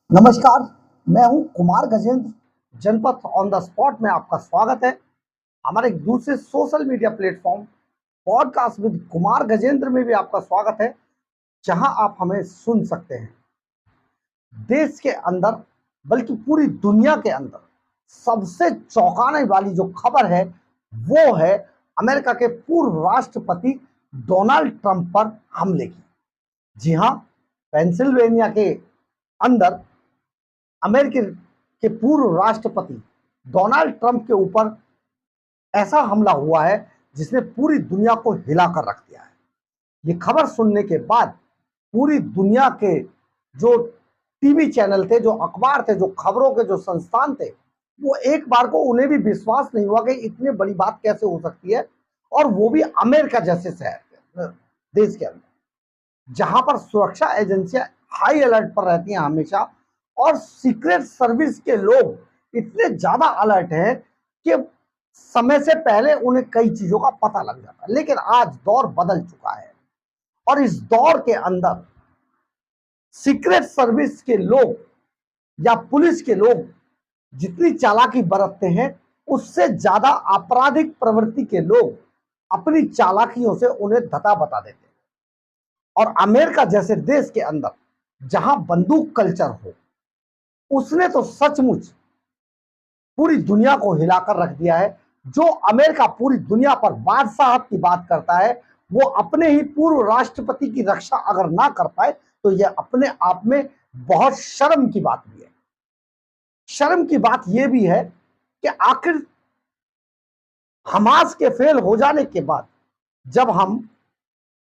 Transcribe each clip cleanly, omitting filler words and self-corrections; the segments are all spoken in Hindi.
नमस्कार। मैं हूं कुमार गजेंद्र। जनपथ ऑन द स्पॉट में आपका स्वागत है। हमारे एक दूसरे social media platform podcast with Kumar Gajendra में भी आपका स्वागत है, जहां आप हमें सुन सकते हैं। देश के अंदर बल्कि पूरी दुनिया के अंदर सबसे चौंकाने वाली जो खबर है वो है अमेरिका के पूर्व राष्ट्रपति डोनाल्ड ट्रंप पर हमले की। जी हां, पेंसिल्वेनिया के अंदर अमेरिका के पूर्व राष्ट्रपति डोनाल्ड ट्रंप के ऊपर ऐसा हमला हुआ है जिसने पूरी दुनिया को हिलाकर रख दिया है। ये खबर सुनने के बाद पूरी दुनिया के जो टीवी चैनल थे, जो अखबार थे, जो खबरों के जो संस्थान थे, वो एक बार को उन्हें भी विश्वास नहीं हुआ कि इतनी बड़ी बात कैसे हो सकती है, और वो भी अमेरिका जैसे शहर देश के अंदर, जहां पर सुरक्षा एजेंसियां हाई अलर्ट पर रहती हैं हमेशा, और सीक्रेट सर्विस के लोग इतने ज्यादा अलर्ट हैं कि समय से पहले उन्हें कई चीजों का पता लग जाता है। लेकिन आज दौर बदल चुका है और इस दौर के अंदर सीक्रेट सर्विस के लोग या पुलिस के लोग जितनी चालाकी बरतते हैं, उससे ज्यादा आपराधिक प्रवृत्ति के लोग अपनी चालाकियों से उन्हें धता बता देते हैं। और अमेरिका जैसे देश के अंदर जहां बंदूक कल्चर हो, उसने तो सचमुच पूरी दुनिया को हिलाकर रख दिया है। जो अमेरिका पूरी दुनिया पर बादशाहत की बात करता है, वो अपने ही पूर्व राष्ट्रपति की रक्षा अगर ना कर पाए तो यह अपने आप में बहुत शर्म की बात भी है। शर्म की बात यह भी है कि आखिर हमास के फेल हो जाने के बाद जब हम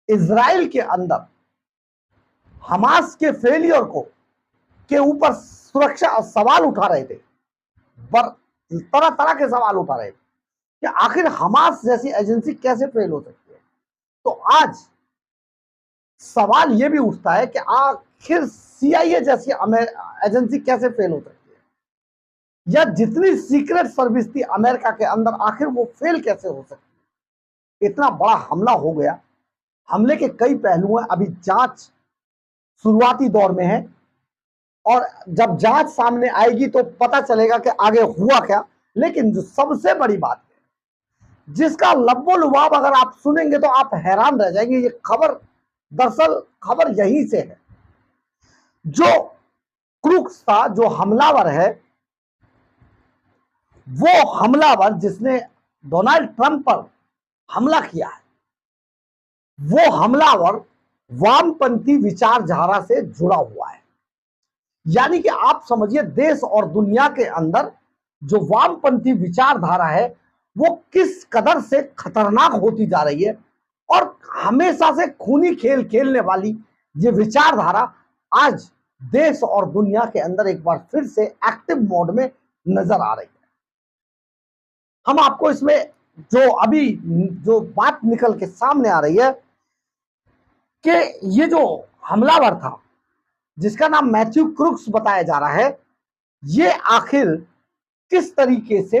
इजराइल के अंदर हमास के फेलियर को के ऊपर सुरक्षा सवाल उठा रहे थे, तरह तरह के सवाल उठा रहे थे कि आखिर हमास जैसी एजेंसी कैसे फेल हो सकती है, तो आज सवाल यह भी उठता है कि आखिर सीआईए जैसी एजेंसी कैसे फेल हो सकती है, या जितनी सीक्रेट सर्विस थी अमेरिका के अंदर, आखिर वो फेल कैसे हो सकती है। इतना बड़ा हमला हो गया। हमले के कई पहलू हैं, अभी जांच शुरुआती दौर में है, और जब जांच सामने आएगी तो पता चलेगा कि आगे हुआ क्या। लेकिन जो सबसे बड़ी बात है, जिसका लब्बो लुबाब अगर आप सुनेंगे तो आप हैरान रह जाएंगे। ये खबर, दरअसल खबर यहीं से है। जो क्रूक्स था, जो हमलावर है, वो हमलावर जिसने डोनाल्ड ट्रंप पर हमला किया है, वो हमलावर वामपंथी विचारधारा से जुड़ा हुआ है। यानी कि आप समझिए, देश और दुनिया के अंदर जो वामपंथी विचारधारा है वो किस कदर से खतरनाक होती जा रही है, और हमेशा से खूनी खेल खेलने वाली ये विचारधारा आज देश और दुनिया के अंदर एक बार फिर से एक्टिव मोड में नजर आ रही है। हम आपको इसमें जो अभी जो बात निकल के सामने आ रही है कि ये जो हमलावर था, जिसका नाम मैथ्यू क्रूक्स बताया जा रहा है, ये आखिर किस तरीके से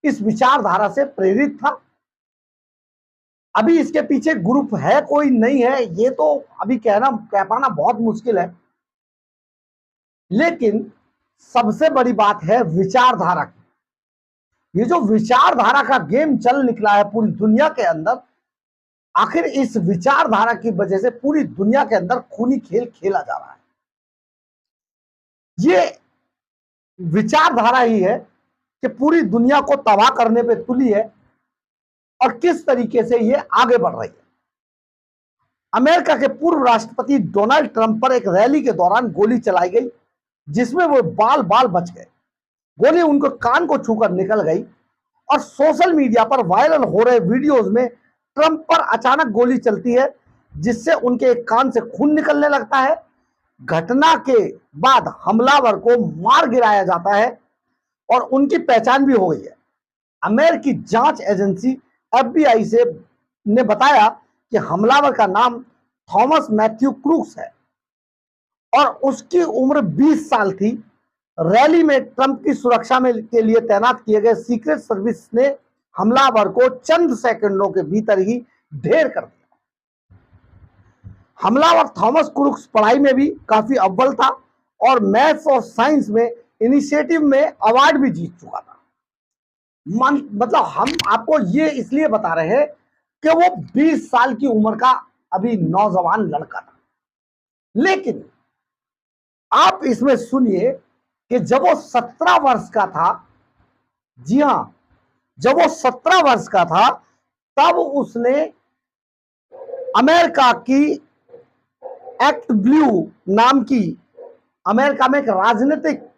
इस विचारधारा से प्रेरित था। अभी इसके पीछे ग्रुप है कोई नहीं है, ये तो अभी कह पाना बहुत मुश्किल है। लेकिन सबसे बड़ी बात है विचारधारा की। ये जो विचारधारा का गेम चल निकला है पूरी दुनिया के अंदर, आखिर इस विचारधारा की वजह से पूरी दुनिया के अंदर खूनी खेल खेला जा रहा है। ये विचारधारा ही है कि पूरी दुनिया को तबाह करने पे तुली है, और किस तरीके से ये आगे बढ़ रही है। अमेरिका के पूर्व राष्ट्रपति डोनाल्ड ट्रंप पर एक रैली के दौरान गोली चलाई गई, जिसमें वो बाल बाल बच गए। गोली उनको कान को छूकर निकल गई, और सोशल मीडिया पर वायरल हो रहे वीडियोस में ट्रंप पर अचानक गोली चलती है, जिससे उनके एक कान से खून निकलने लगता है। घटना के बाद हमलावर को मार गिराया जाता है, और उनकी पहचान भी हो गई है। अमेरिकी जांच एजेंसी एफबीआई से ने बताया कि हमलावर का नाम थॉमस मैथ्यू क्रूक्स है, और उसकी उम्र 20 साल थी। रैली में ट्रंप की सुरक्षा में के लिए तैनात किए गए सीक्रेट सर्विस ने हमलावर को चंद सेकंडों के भीतर ही ढेर कर दिया। हमलावर थॉमस क्रूक्स पढ़ाई में भी काफी अव्वल था, और मैथ्स और साइंस में इनिशिएटिव में अवार्ड भी जीत चुका था। मतलब हम आपको ये इसलिए बता रहे हैं कि वो 20 साल की उम्र का अभी नौजवान लड़का था। लेकिन आप इसमें सुनिए कि जब वो 17 वर्ष का था, जी हां, जब वो 17 वर्ष का था, तब उसने अमेरिका की एक्ट ब्लू नाम की, अमेरिका में एक राजनीतिक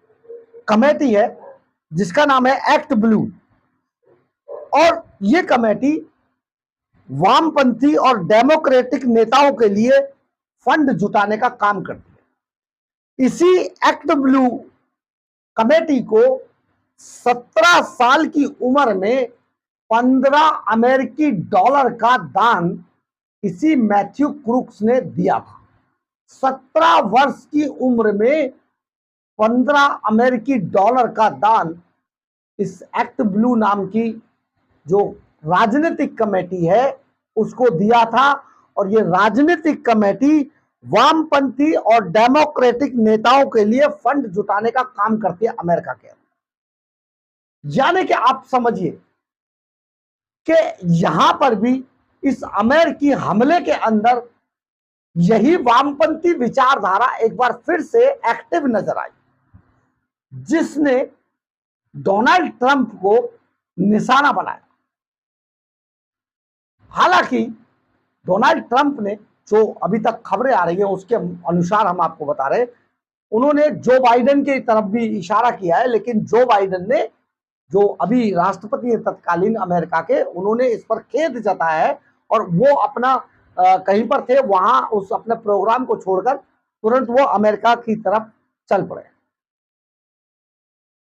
कमेटी है जिसका नाम है एक्ट ब्लू, और ये कमेटी वामपंथी और डेमोक्रेटिक नेताओं के लिए फंड जुटाने का काम करती है। इसी एक्ट ब्लू कमेटी को 17 साल की उम्र में 15 अमेरिकी डॉलर का दान इसी मैथ्यू क्रूक्स ने दिया था। 17 वर्ष की उम्र में 15 अमेरिकी डॉलर का दान इस एक्ट ब्लू नाम की जो राजनीतिक कमेटी है उसको दिया था। और ये राजनीतिक कमेटी वामपंथी और डेमोक्रेटिक नेताओं के लिए फंड जुटाने का काम करती है अमेरिका के अंदर। यानी कि आप समझिए कि यहां पर भी इस अमेरिकी हमले के अंदर यही वामपंथी विचारधारा एक बार फिर से एक्टिव नजर आई, जिसने डोनाल्ड ट्रंप को निशाना बनाया। हालांकि डोनाल्ड ट्रंप ने, जो अभी तक खबरें आ रही हैं उसके अनुसार हम आपको बता रहे, उन्होंने जो बाइडेन की तरफ भी इशारा किया है, लेकिन जो बाइडेन ने, जो अभी राष्ट्रपति हैं तत्कालीन अमेरिका के, उन्होंने इस पर खेद जताया है और वो अपना कहीं पर थे, वहां उस अपने प्रोग्राम को छोड़कर तुरंत वो अमेरिका की तरफ चल पड़े।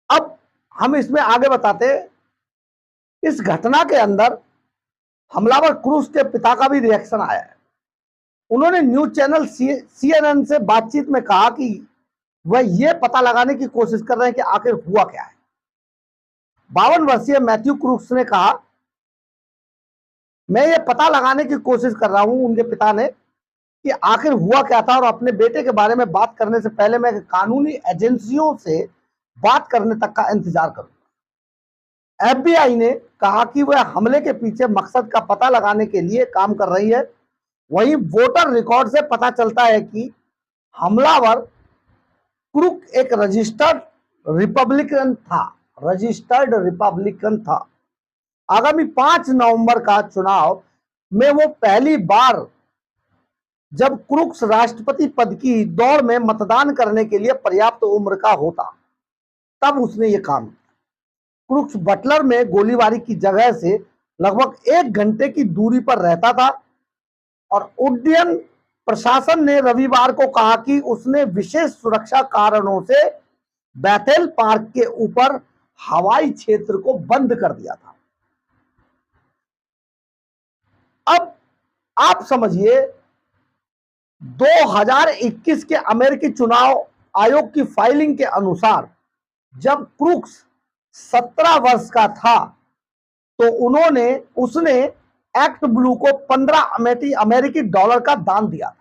अब हम इसमें आगे बताते, इस घटना के अंदर हमलावर क्रूस के पिता का भी रिएक्शन आया है। उन्होंने न्यूज चैनल CNN से बातचीत में कहा कि वह यह पता लगाने की कोशिश कर रहे हैं कि आखिर हुआ क्या है। 52 वर्षीय मैथ्यू क्रूस ने कहा, मैं ये पता लगाने की कोशिश कर रहा हूं, उनके पिता ने, कि आखिर हुआ क्या था, और अपने बेटे के बारे में बात करने से पहले मैं कानूनी एजेंसियों से बात करने तक का इंतजार करूंगा। FBI ने कहा कि वह हमले के पीछे मकसद का पता लगाने के लिए काम कर रही है। वहीं वोटर रिकॉर्ड से पता चलता है कि हमलावर क्रूक एक रजिस्टर्ड रिपब्लिकन था। आगामी 5 नवंबर का चुनाव में वो पहली बार जब क्रूक्स राष्ट्रपति पद की दौड़ में मतदान करने के लिए पर्याप्त उम्र का होता, तब उसने ये काम किया। क्रूक्स बटलर में गोलीबारी की जगह से लगभग 1 घंटे की दूरी पर रहता था और उड्डयन प्रशासन ने रविवार को कहा कि उसने विशेष सुरक्षा कारणों से बैथेल पार्क के ऊपर हवाई क्षेत्र को बंद कर दिया था। अब आप समझिए, 2021 के अमेरिकी चुनाव आयोग की फाइलिंग के अनुसार जब क्रूक्स 17 वर्ष का था तो उसने एक्ट ब्लू को 15 अमेरिकी डॉलर का दान दिया था।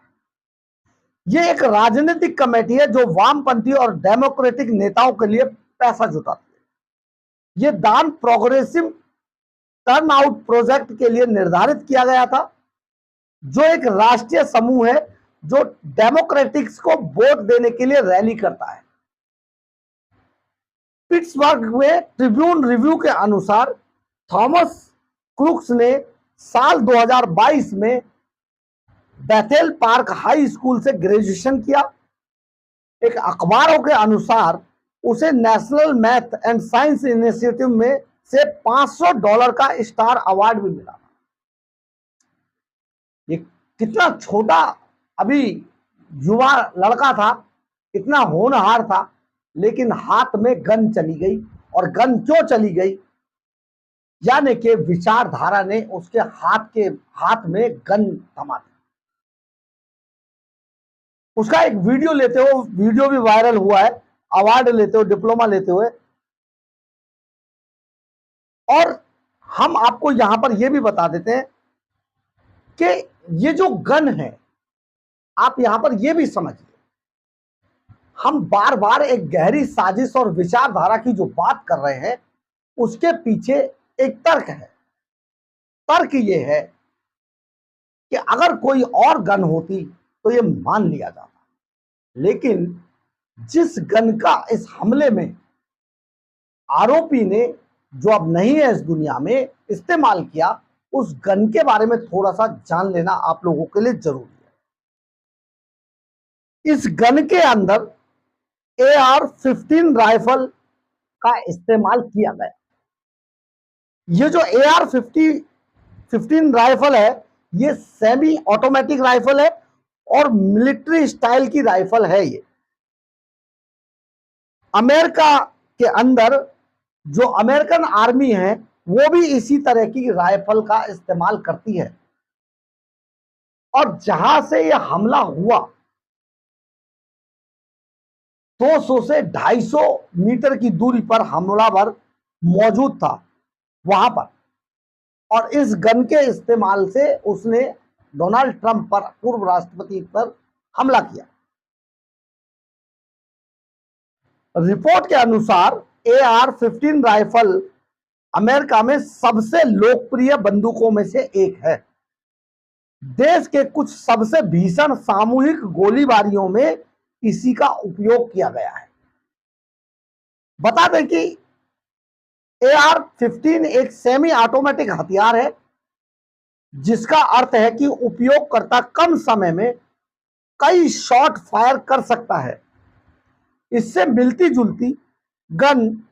यह एक राजनीतिक कमेटी है जो वामपंथी और डेमोक्रेटिक नेताओं के लिए पैसा जुटाती है। यह दान प्रोग्रेसिव टर्नआउट प्रोजेक्ट के लिए निर्धारित किया गया था, जो एक राष्ट्रीय समूह है जो डेमोक्रेटिक्स को वोट देने के लिए रैली करता है। पिट्सबर्ग में ट्रिब्यून रिव्यू के अनुसार थॉमस क्रूक्स ने साल 2022 में बैथेल पार्क हाई स्कूल से ग्रेजुएशन किया। एक अखबारों के अनुसार उसे national math and science initiative में से $500 का स्टार अवार्ड भी मिला। ये कितना छोटा अभी युवा लड़का था, कितना होनहार था, लेकिन हाथ में गन चली गई। और गन क्यों चली गई? यानी कि विचारधारा ने उसके हाथ में गन थमा दी। उसका एक वीडियो लेते हुए, वीडियो भी वायरल हुआ है, अवार्ड लेते हुए, डिप्लोमा लेते हुए। और हम आपको यहां पर यह भी बता देते हैं कि ये जो गन है, आप यहां पर यह भी समझिए, हम बार बार एक गहरी साजिश और विचारधारा की जो बात कर रहे हैं उसके पीछे एक तर्क है। तर्क ये है कि अगर कोई और गन होती तो ये मान लिया जाता, लेकिन जिस गन का इस हमले में आरोपी ने, जो अब नहीं है इस दुनिया में, इस्तेमाल किया, उस गन के बारे में थोड़ा सा जान लेना आप लोगों के लिए जरूरी है। इस गन के अंदर AR-15 राइफल का इस्तेमाल किया गया। ये जो AR-15 राइफल है, ये सेमी ऑटोमेटिक राइफल है और मिलिट्री स्टाइल की राइफल है। ये अमेरिका के अंदर जो अमेरिकन आर्मी है वो भी इसी तरह की राइफल का इस्तेमाल करती है। और जहां से यह हमला हुआ 200 से 250 मीटर की दूरी पर हमलावर मौजूद था वहां पर, और इस गन के इस्तेमाल से उसने डोनाल्ड ट्रंप पर, पूर्व राष्ट्रपति पर हमला किया। रिपोर्ट के अनुसार AR-15 राइफल अमेरिका में सबसे लोकप्रिय बंदूकों में से एक है। देश के कुछ सबसे भीषण सामूहिक गोलीबारियों में इसी का उपयोग किया गया है। बता दें कि AR-15 एक सेमी ऑटोमेटिक हथियार है, जिसका अर्थ है कि उपयोगकर्ता कम समय में कई शॉट फायर कर सकता है। इससे मिलती जुलती गन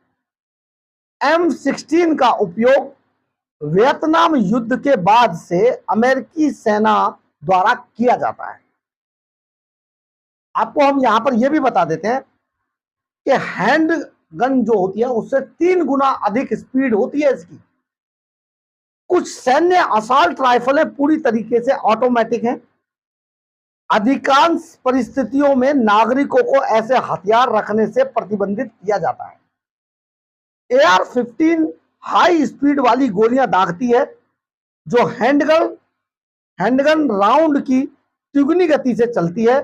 M16 का उपयोग वियतनाम युद्ध के बाद से अमेरिकी सेना द्वारा किया जाता है। आपको हम यहां पर यह भी बता देते हैं कि हैंड गन जो होती है उससे 3 गुना अधिक स्पीड होती है इसकी। कुछ सैन्य असॉल्ट राइफलें पूरी तरीके से ऑटोमेटिक हैं। अधिकांश परिस्थितियों में नागरिकों को ऐसे हथियार रखने से प्रतिबंधित किया जाता है। AR-15 हाई स्पीड वाली गोलियां दागती है, जो हैंडगन राउंड की तिगुनी गति से चलती है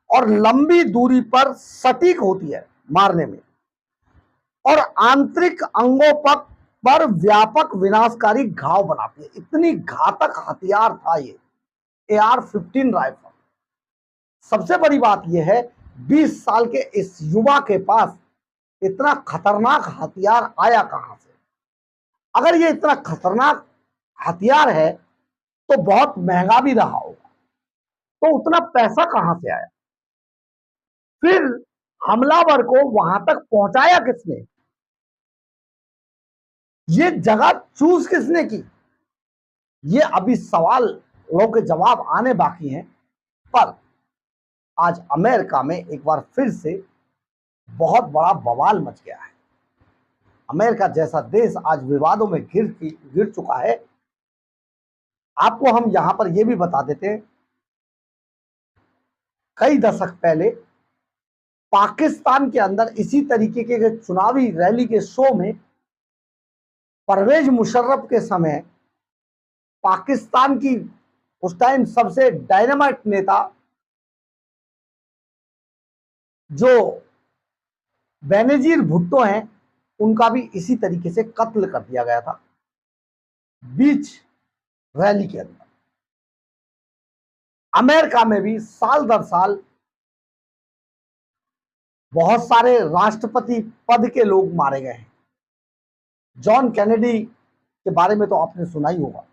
और लंबी दूरी पर सटीक होती है मारने में, और आंतरिक अंगों पर व्यापक विनाशकारी घाव बनाती है। इतनी घातक हथियार था ये AR-15 राइफल। सबसे बड़ी बात यह है, 20 साल के इस युवा के पास इतना खतरनाक हथियार आया कहां से? अगर ये इतना खतरनाक हथियार है तो बहुत महंगा भी रहा होगा, तो उतना पैसा कहां से आया? फिर हमलावर को वहां तक पहुंचाया किसने? ये जगह चूज किसने की? ये अभी सवालों के जवाब आने बाकी हैं। पर आज अमेरिका में एक बार फिर से बहुत बड़ा बवाल मच गया है। अमेरिका जैसा देश आज विवादों में गिर चुका है। आपको हम यहां पर यह भी बता देते हैं, कई दशक पहले पाकिस्तान के अंदर इसी तरीके के चुनावी रैली के शो में परवेज मुशर्रफ के समय पाकिस्तान की उस टाइम सबसे डायनामाइट नेता जो बेनजीर भुट्टो हैं, उनका भी इसी तरीके से कत्ल कर दिया गया था बीच रैली के अंदर। अमेरिका में भी साल दर साल बहुत सारे राष्ट्रपति पद के लोग मारे गए हैं। जॉन कैनेडी के बारे में तो आपने सुना ही होगा।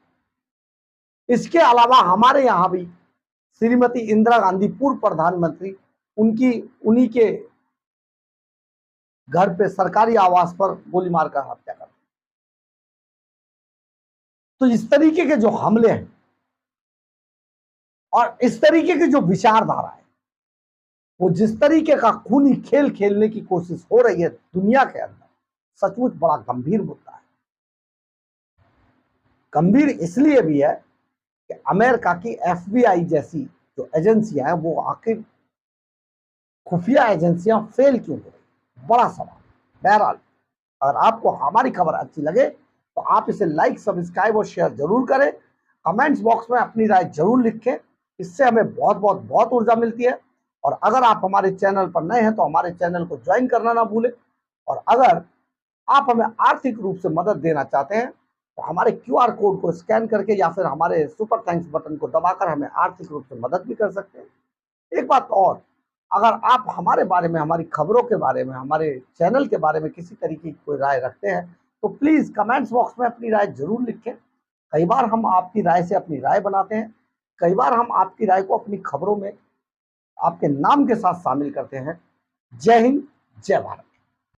इसके अलावा हमारे यहां भी श्रीमती इंदिरा गांधी, पूर्व प्रधानमंत्री, उन्हीं के घर पे, सरकारी आवास पर गोली मारकर हत्या कर। तो इस तरीके के जो हमले हैं और इस तरीके की जो विचारधारा है, वो जिस तरीके का खूनी खेल खेलने की कोशिश हो रही है दुनिया के अंदर, सचमुच बड़ा गंभीर मुद्दा है। गंभीर इसलिए भी है कि अमेरिका की FBI जैसी जो एजेंसियां हैं, वो आखिर खुफिया एजेंसियां फेल क्यों हो रही? बड़ा सवाल। बहरहाल, अगर आपको हमारी खबर अच्छी लगे तो आप इसे लाइक, सब्सक्राइब और शेयर जरूर करें। कमेंट्स बॉक्स में अपनी राय जरूर लिखें, इससे हमें बहुत बहुत बहुत ऊर्जा मिलती है। और अगर आप हमारे चैनल पर नए हैं तो हमारे चैनल को ज्वाइन करना ना भूलें। और अगर आप हमें आर्थिक रूप से मदद देना चाहते हैं तो हमारे क्यूआर कोड को स्कैन करके या फिर हमारे सुपर थैंक्स बटन को दबाकर हमें आर्थिक रूप से मदद भी कर सकते हैं। एक बात और, अगर आप हमारे बारे में, हमारी खबरों के बारे में, हमारे चैनल के बारे में किसी तरीके की कोई राय रखते हैं तो प्लीज़ कमेंट्स बॉक्स में अपनी राय ज़रूर लिखें। कई बार हम आपकी राय से अपनी राय बनाते हैं, कई बार हम आपकी राय को अपनी खबरों में आपके नाम के साथ शामिल करते हैं। जय हिंद, जय भारत।